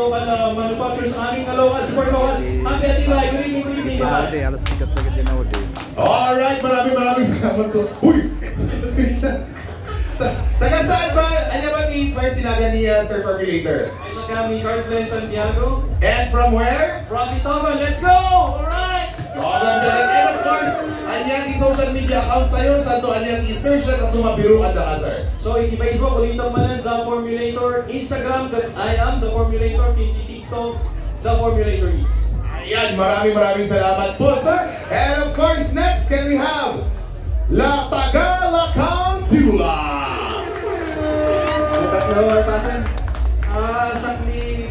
local manufacturers sa aming local support local. Happy Atibay, good evening ba? Alas sikat lagi din ako din. Alright, maraming salamat po. Uy! Taga saan ba? Ano ba ni-first sinaga ni Sir Formulator? Ay siya kami, Carl Glenn Santiago. And from where? From Itoban, let's go! Alright! And of course, anyang i-social media account sa'yo, sa to anyang i-search na kung mabiruan na ka, sir. So, in Facebook, ulitang manan, The Formulator. Instagram, I am The Formulator. TikTok, The Formulator is. Ayan, maraming salamat po, sir. And of course, next, can we have La Tagalacantula? Tatlo, pasan. Sakli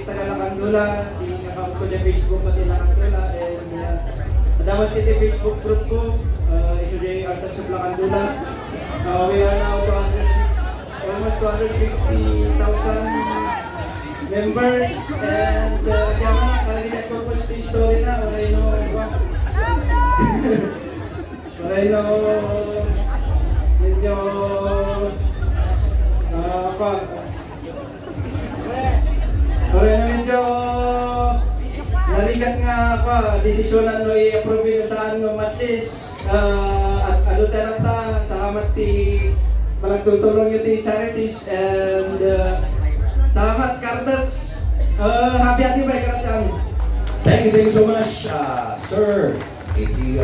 Tagalacantula. Account ko niya Facebook pati Lacantula. And dapat kita Facebook group ko. Isa din yung Artas of Lacantula. We are now almost 250,000 members. And kaya nga, kaligat ko po sa story na. Oray no, medyo nalikat nga desisyonan no i-approve saan no matis at aluterata salamat ti malagtutulong yung ti charities and salamat Cardex happy Atibay karat kami. Thank you so much, sir. Iti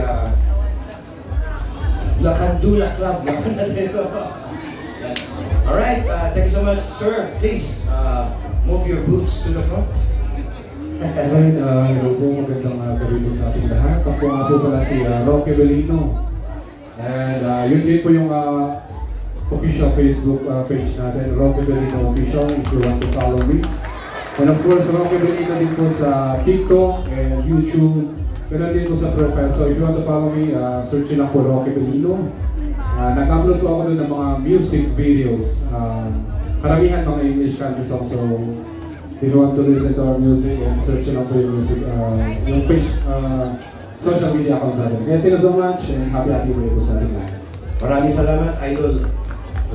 Lacantula Club. Alright, thank you so much, sir. Please, move your boots to the front. Alright, hello po, magandang gabi po sa ating lahat. Ako nga po pala si Roque Bellino. And yun din po yung official Facebook page natin, Roque Bellino Official, if you want to follow me. And of course, Roque Bellino din po sa TikTok and YouTube. Ganun din po sa profile. So if you want to follow me, search lang po Roque Bellino. Nag-upload po ako doon ng mga music videos. Karamihan mga English country songs. So if you want to listen to our music and search lang po yung music, yung page, social media accounts natin. Kaya thank you so much and happy Atibay po sa ating lahat. Maraming salamat, Idol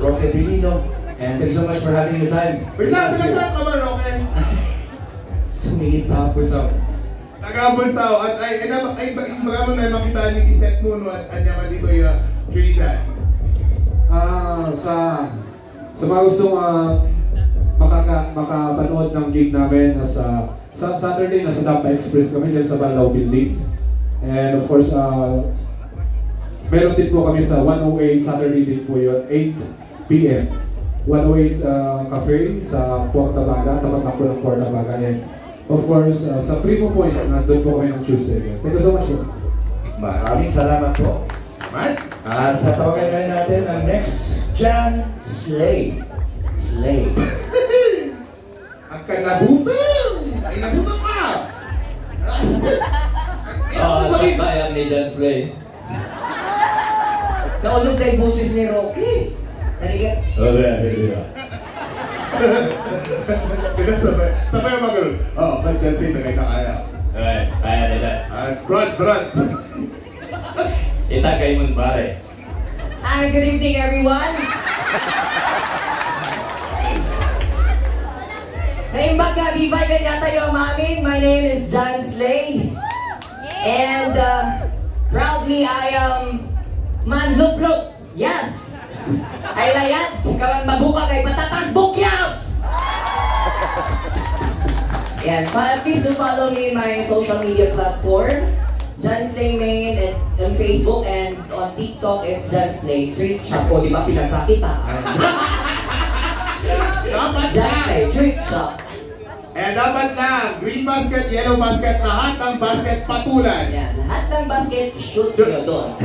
Roque Bellino. And thank you so much for having your time. Wait lang, saan ka ba, Roque? Sumingit pa ako sa taga-Bulsaw. At ay magkamo na makita niyo iset mo no at anya man dito yung Trinidad. Sa mga gustong makapanood ng gig namin sa Saturday, nasa Dampa Express kami dyan sa Banlaw Building. And of course, meron din po kami sa 108 Saturday din po yun, 8 p.m. 108 Cafe sa Portabaga, tapat na po ng Portabaga. And of course, sa Primo Point, nandun po kami ng Tuesday. Thank you so much po. Maraming salamat po. At tatawagan na natin ang next, John Slay. Slay. Ang kanabutan! Ay, nabutan ka! Shit ba yan ni John Slay? Naulog na yung boses ni Rocky. Naligat? Oo, yeah. Sabay ang magulog. Ba't John Slay na kayo nakaya? Okay, kaya nila. Brad! Kita kayo mong pare. Good evening, everyone. Naimbag nga, bibay kanya tayo ang mamin. My name is John Slay. And proudly, I am Manlupluk. Yes. Ay layat. Kawan mabuka kay patatas bukyas. Yan. Please do follow me in my social media platforms. John Slay Main on Facebook and on TikTok, it's John Slay. Treat shop ko, di ba pinagpakita? Dapat John Slay, treat shop. Dapat lang, green basket, yellow basket, lahat ng basket patulan. Yan, lahat ng basket, shoot nyo doon.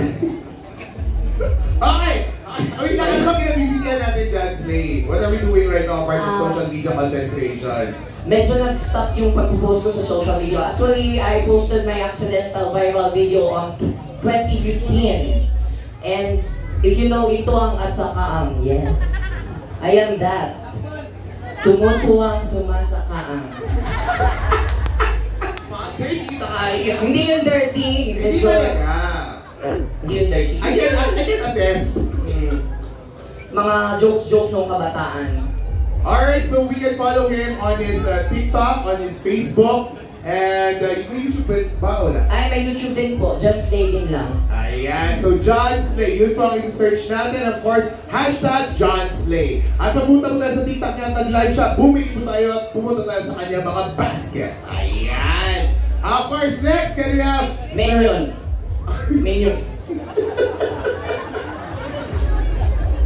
Okay! Wait lang, ano ba kinabibisihan natin, John Slay? What are we doing right now apart from social media content creation? Medyo nag-stop yung pag-post ko sa social media. Actually, I posted my accidental viral video on 2015. And if you know, ito ang at saka ang, yes. I am that. Tumutuwang sumasakaang. Hindi yung dirty. Hindi talaga. Hindi yung dirty. I can attest. Mga jokes ng kabataan. Alright, so we can follow him on his TikTok, on his Facebook, and yung YouTube ba wala? Ay, may YouTube din po. John Slay din lang. Ayan, so John Slay, yun po ang isa-search natin. Of course, hashtag John Slay. At papunta po tayo sa TikTok niya, tag-live siya, bumili po tayo at pumunta tayo sa kanya mga basket. Ayan. Of course, next, can we have... Minion. Minion.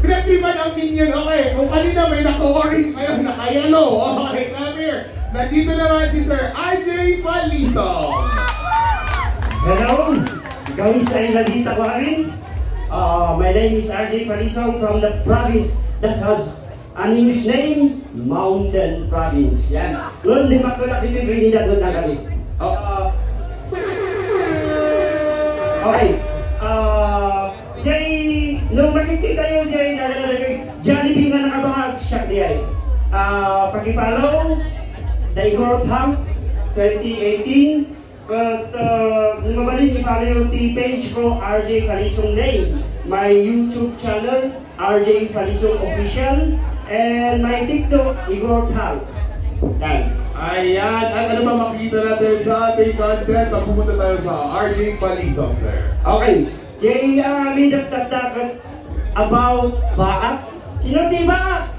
Pinag-iban ang Minion, okay. Kung kanina may naka-orange, ngayon naka-yellow. Okay, come here. Nandito naman si Sir RJ Falisong. Hello, guys, ay nandito ko rin. My name is RJ Falisong from the province that has an English name, Mountain Province. Yan. Doon, di makulak dito yung Trinidad, doon na kami. Okay. Jay, nung makikita yun, Jay, Jollibee nga nakabahag, siya di ay. Paki-follow, The Igor Hump 2018. But, mabalik i-follow yung page ko, RJ Falisong Name. My YouTube channel, RJ Falisong Official. And my TikTok, Igor Hump. Yan. Ayan, at ano ba makikita natin sa ating content? Pupunta tayo sa RJ Falisong, sir. Okay. Jay, may nagtatakat about Baak. Sino di Baak?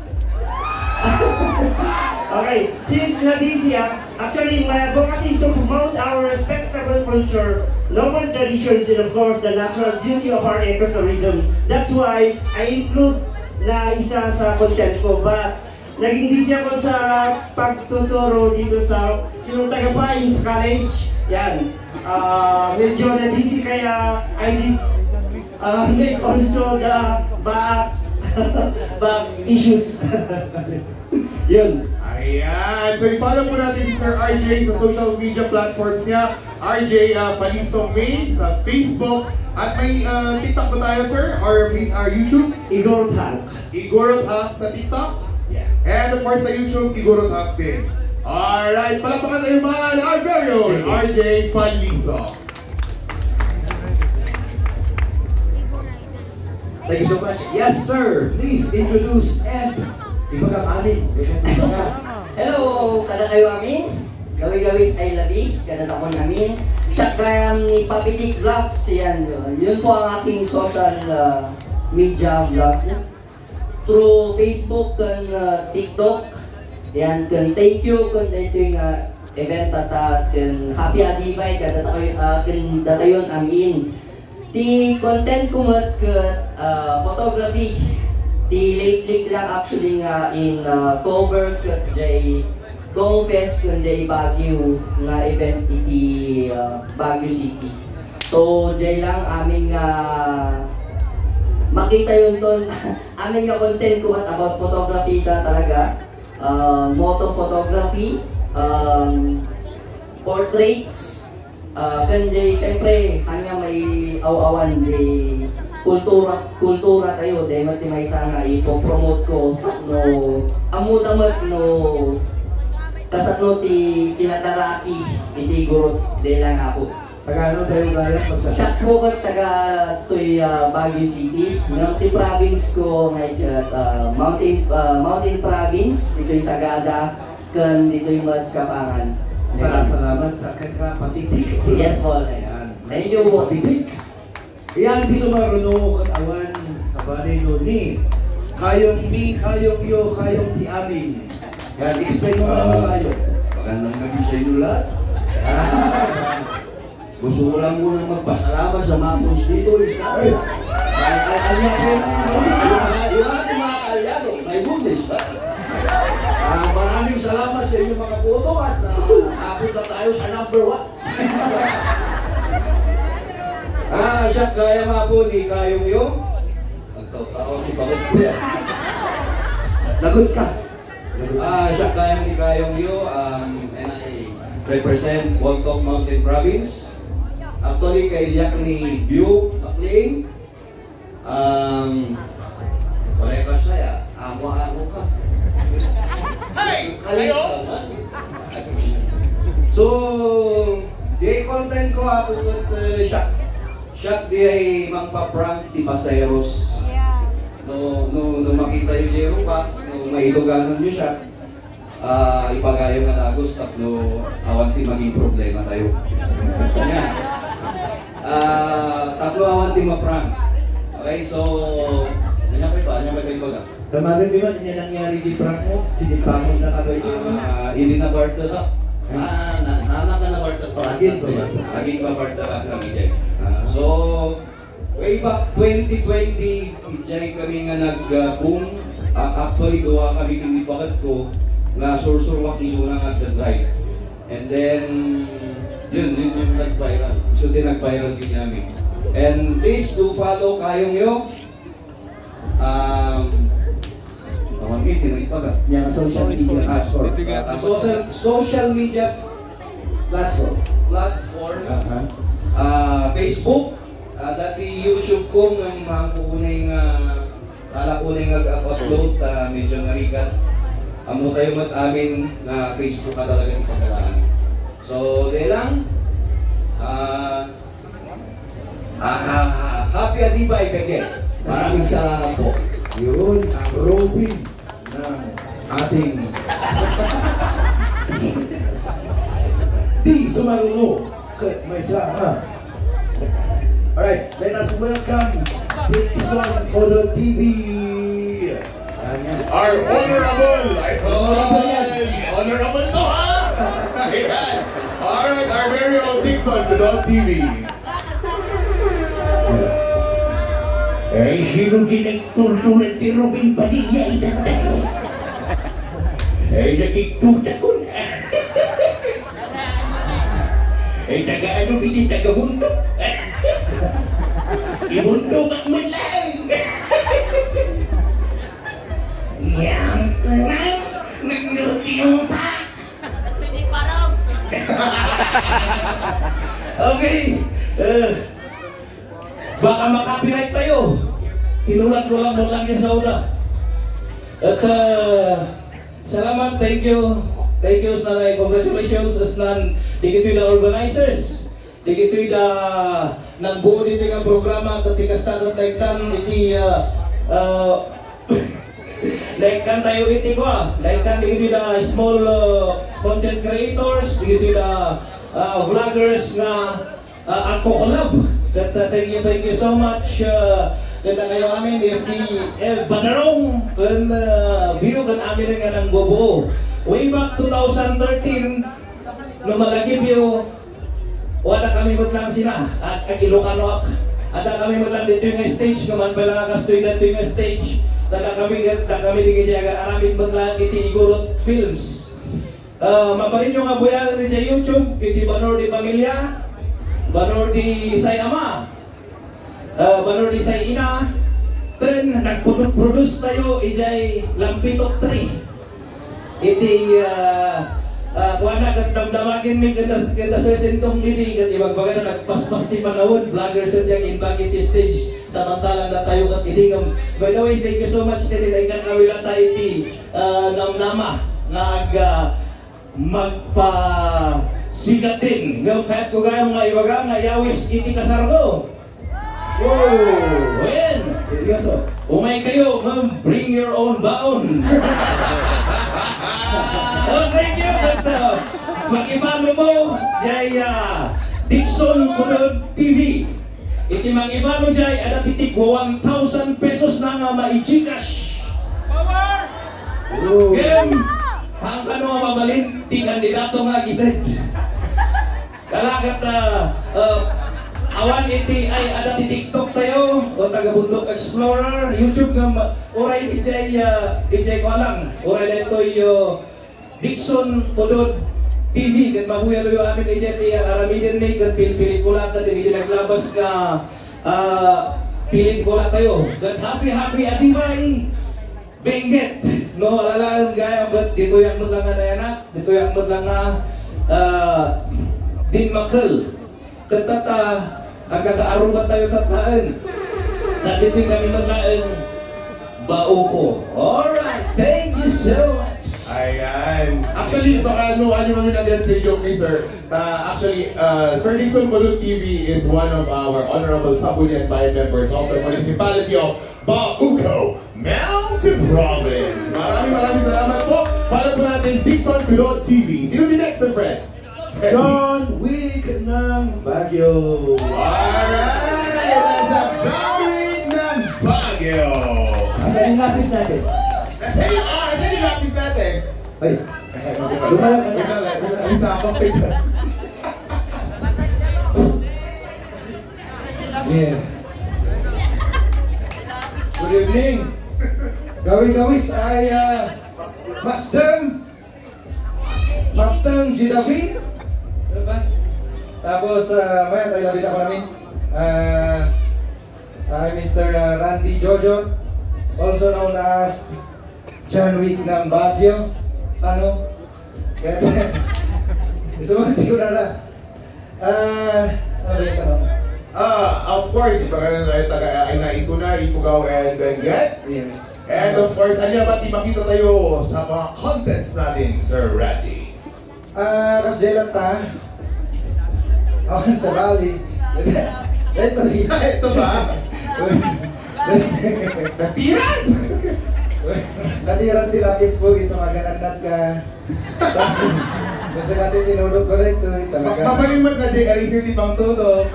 Okay, since na-busy actually my advocacy is to promote our respectable culture, local traditions, and of course the natural beauty of our ecotourism. That's why I include na isa sa content ko, but naging busy ako sa pagtuturo dito sa Sinuntaga Pines College. Yan. Medyo na-busy kaya I did make also the back issues. Yun. Ayan. So i-follow po natin si Sir RJ sa social media platforms niya. RJ Falisong Main sa Facebook. At may TikTok ba tayo, sir? Or YouTube? Igor Tank. Igor Tank sa TikTok? Yeah. And of course sa YouTube, Igor Tank din. Alright, palakpakan tayo naman our very own RJ Falisong. Thank you so much. Yes, sir. Please introduce and ibang amin. Hello, kada kayo amin. Gawi-gawis ay labi, kada takon amin. Siya kaya ni Papitik Vlogs, yan. Yun po ang aking social media vlog. Through Facebook and TikTok. Yan, kan thank you kan dito yung event at kan happy adibay kada datayon amin. Di content ko mat photography. Di lately lang actually nga in cover kat jay Gongfest kun jay Baguio nga event iti Baguio City. So jay lang aming makita yun ton aming nga content ko at about photography ta talaga. Moto photography, portraits, kundi syempre hanya may aw-awan di kultura kayo dahil mati may sana ipopromote ko no amut-amut no kasatno ti kinataraki iti gurot dahil lang ako. Taga-ano tayo gaya pagsasabi? Chat ko ka taga to'y Baguio City. Ng province ko ngay Mountain Province, dito'y Sagada, kan dito'y Magkapangan. Salamat. Akan ka patitik. Yes, all. Thank you po. Patitik. Iyan, di sumaruno katawan sa balay no ni. Kayong mi, kayong yo, kayong ti amin. Yan, explain mo lang tayo. Magandang gabi sa inyo lahat. Gusto ko lang muna magpasalamat sa mga host dito. Yung ating mga kalyado, my goodness. Maraming salamat sa inyong mga boto at abot na tayo sa number 1. Siya kaya nga po ni kayong yo. Nagtaw-taon ni Pagod ko yan. Lagot ka. Siya kaya ni kayong yo. And I represent Waltok Mountain Province. Actually, kay Yak ni Biu Makling. Wala ka saya. Ako ka. Hey! Kayo? So, di content ko ako at Siak di ay magpa-prank ti Paseros. No makita yung Jero pa, no kung mailuganan nyo siya, ipagayo nga lagos, tatlo awanti maging problema tayo. Kanya. Tatlo awanti ma-prank. Okay, so, nangyay pa ito ba? Tamagan di ba, niya nangyari di prank mo? Sinipangin na kagay ito naman. Hindi na barter na. Nanak na barter pa. Laging ma-barter ka kami dyan. So, way back 2020, dyan kami nga nag-boom. Actually, gawa kami ng ibagat ko na sursurwak iso na nga drive. And then, yun yung nag-viral. So, din nag-viral din namin. And please do follow kayong nyo. Yang social media social media platform. Facebook, dati YouTube ko ng mga kukuning upload, medyo narigat. Amo tayo amin na Facebook ka talaga ipagalaan. So, di lang. Happy Adibay again. Maraming salamat po. Yun ang Robin ng ating Di Sumaruno Kat may sama. Alright, let us welcome Dixon Odo TV. Our honorable to ha? Alright, our very own Dixon Odo TV. Sino ginagtultulan ni Robin Padilla itatay? Nakiktuta ko na. Taga-ano bili, taga-bundok. Ibundok at matlang. Yang tenang, nagnuliusak. Nagpinig parang. Okay. Baka makapiright tayo. Tinulat ko lang mo lang yung sauda. At salamat, thank you. Thank you sa congratulations sa digito'y na organizers. Digito'y na nagbuo dito ng programa katikas tagat laikan iti laikan tayo iti ko laikan digito'y na small content creators, digito'y na vloggers nga ako collab. Thank you so much. Ganda kayo amin, FD Badarong, kan view kan amin rin nga ng bobo. Way back 2013, no malagi view, wala kami lang sila, at Ilocano, ada kami lang dito yung stage, naman pala nakastoy dito yung stage, tada kami din kaya araming lang iti Igorot Films. Maparin yung abuya rin sa YouTube, iti Banor di Pamilya, Banor di Say Ama, Banor di Say Ina, then nag-produce tayo ijay Lampitok 3. Iti kuana kat damdamakin mi kada sesentong ini kat ibagbaga na nagpaspas ti panahon vlogger sa diyan inbag iti stage samantalang na tayo kat idigam. By the way, thank you so much din ikan kawila tayo iti namnama nga magpa sigatin ngayon kahit ko gaya mga ibaga nga yawis iti kasargo. Ayan! Seryoso? Umay kayo, ma'am, bring your own baon. Oh, thank you, but mag-ifalo mo, jay Dixon Odo TV. Iti mag-ifalo jay, ada titik 1,000 pesos na nga ma-i-Gcash. Power! Game! Hang ano nga mabalinti kandidato nga kita. Kalagat awan iti ay ada ti TikTok tayo o taga Bundok Explorer, YouTube nga oray DJ ko lang. Oray dito yo Dixon Odo TV ket mabuya yo amin DJ ti aramiden ni ket pelikula ket di naglabas ka pelikula tayo. Ket happy Adibay Benguet no alalaan gaya but dito yang lang na anak, dito yang lang din makal. Ketata agak-aaruba tayo tataan. Nandito kami maglaan Bauko. Alright, thank you so much. Ayan. Actually, baka ano kami na sa joke ni Sir. Actually, Sir Dixon Odo TV is one of our honorable Sabunian Bayan members of the municipality of Bauco Mountain. Mountain Province. Maraming salamat po. Para po natin Dixon Pilot TV. Sino din next, sir Fred? John Wick ng Baguio. Alright! Let's have John Wick ng Baguio. Asan yung lapis natin? Nasaan yung lapis natin? Ay, lumalang ka na. Alisa ako. Yeah. Good evening. Gawis ay Mastang Jidavi. Ano ba? Tapos maya tayo labit ako namin. I'm Mr. Randy Jojo, also known as John Wick ng Baguio. Ano? Gusto mo hindi ko na ano yung tanong? Of course, ipagano na taga ay naisuna, Ifugao and Benguet. Yes. And of course, ano ba makita tayo sa mga contents natin, Sir Randy? Kasdelata. Ako sa Bali. Ito ba? Natiran! Natiran nila Facebook, isang magananat ka. Gusto natin tinulog ko rin ito. Mapalimot na Jay Arisir di pang tutok.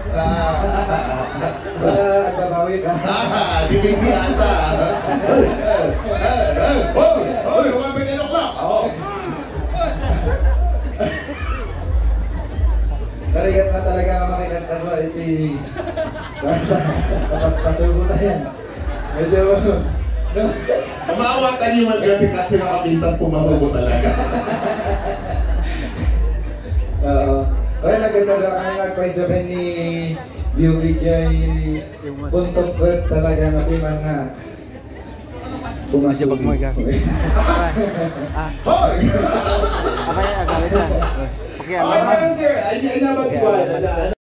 Wala, agbabawi ka. Bibigbi ata. Oh, yung 10 o'clock. Narigat na talaga ang makikanta mo. Tapos pasugo na yan. Medyo... Umawatan yung mag-graphic at sinakapintas pumasubo talaga. Oo. Kaya nagkataga kami nagpaisaban ni BUBJ Puntong Kurt talaga na mga pumasok mo ka. Hoy! Apa ya agawin na? Okay, sir. Ay naman